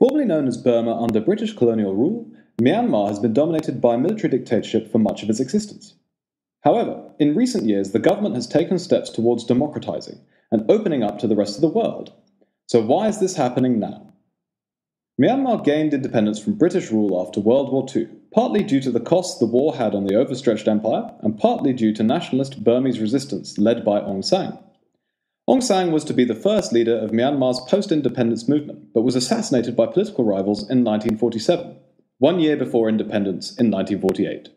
Formerly known as Burma under British colonial rule, Myanmar has been dominated by military dictatorship for much of its existence. However, in recent years, the government has taken steps towards democratizing and opening up to the rest of the world. So why is this happening now? Myanmar gained independence from British rule after World War II, partly due to the costs the war had on the overstretched empire, and partly due to nationalist Burmese resistance led by Aung San. Aung San was to be the first leader of Myanmar's post-independence movement, but was assassinated by political rivals in 1947, 1 year before independence in 1948.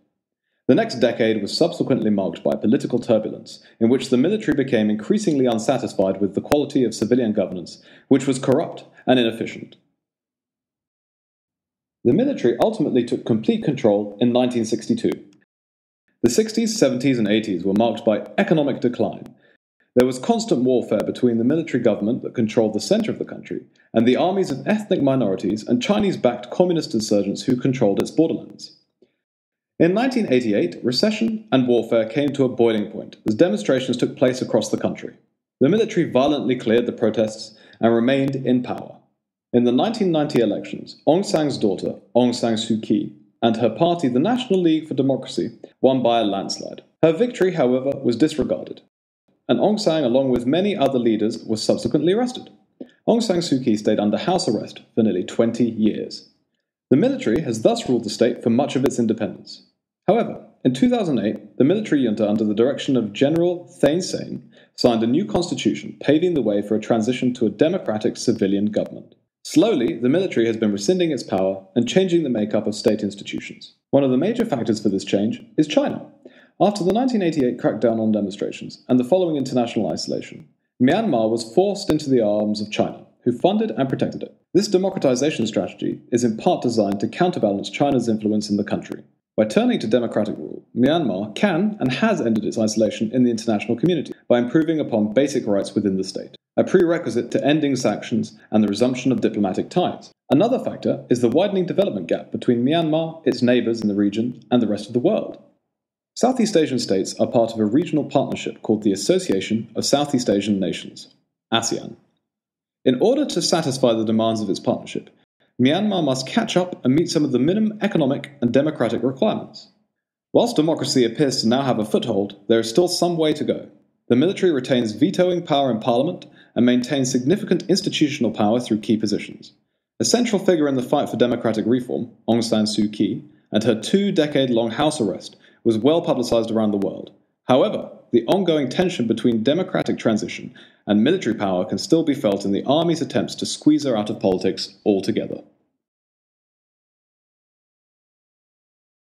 The next decade was subsequently marked by political turbulence, in which the military became increasingly unsatisfied with the quality of civilian governance, which was corrupt and inefficient. The military ultimately took complete control in 1962. The 60s, 70s, and 80s were marked by economic decline. There was constant warfare between the military government that controlled the center of the country and the armies of ethnic minorities and Chinese-backed communist insurgents who controlled its borderlands. In 1988, recession and warfare came to a boiling point as demonstrations took place across the country. The military violently cleared the protests and remained in power. In the 1990 elections, Aung San's daughter, Aung San Suu Kyi, and her party, the National League for Democracy, won by a landslide. Her victory, however, was disregarded, and Aung San, along with many other leaders, was subsequently arrested. Aung San Suu Kyi stayed under house arrest for nearly 20 years. The military has thus ruled the state for much of its independence. However, in 2008, the military junta under the direction of General Thein Sein signed a new constitution, paving the way for a transition to a democratic civilian government. Slowly, the military has been rescinding its power and changing the makeup of state institutions. One of the major factors for this change is China. After the 1988 crackdown on demonstrations and the following international isolation, Myanmar was forced into the arms of China, who funded and protected it. This democratization strategy is in part designed to counterbalance China's influence in the country. By turning to democratic rule, Myanmar can and has ended its isolation in the international community by improving upon basic rights within the state, a prerequisite to ending sanctions and the resumption of diplomatic ties. Another factor is the widening development gap between Myanmar, its neighbors in the region, and the rest of the world. Southeast Asian states are part of a regional partnership called the Association of Southeast Asian Nations, ASEAN. In order to satisfy the demands of its partnership, Myanmar must catch up and meet some of the minimum economic and democratic requirements. Whilst democracy appears to now have a foothold, there is still some way to go. The military retains vetoing power in parliament and maintains significant institutional power through key positions. A central figure in the fight for democratic reform, Aung San Suu Kyi, and her 2-decade-long house arrest was well publicized around the world. However, the ongoing tension between democratic transition and military power can still be felt in the army's attempts to squeeze her out of politics altogether.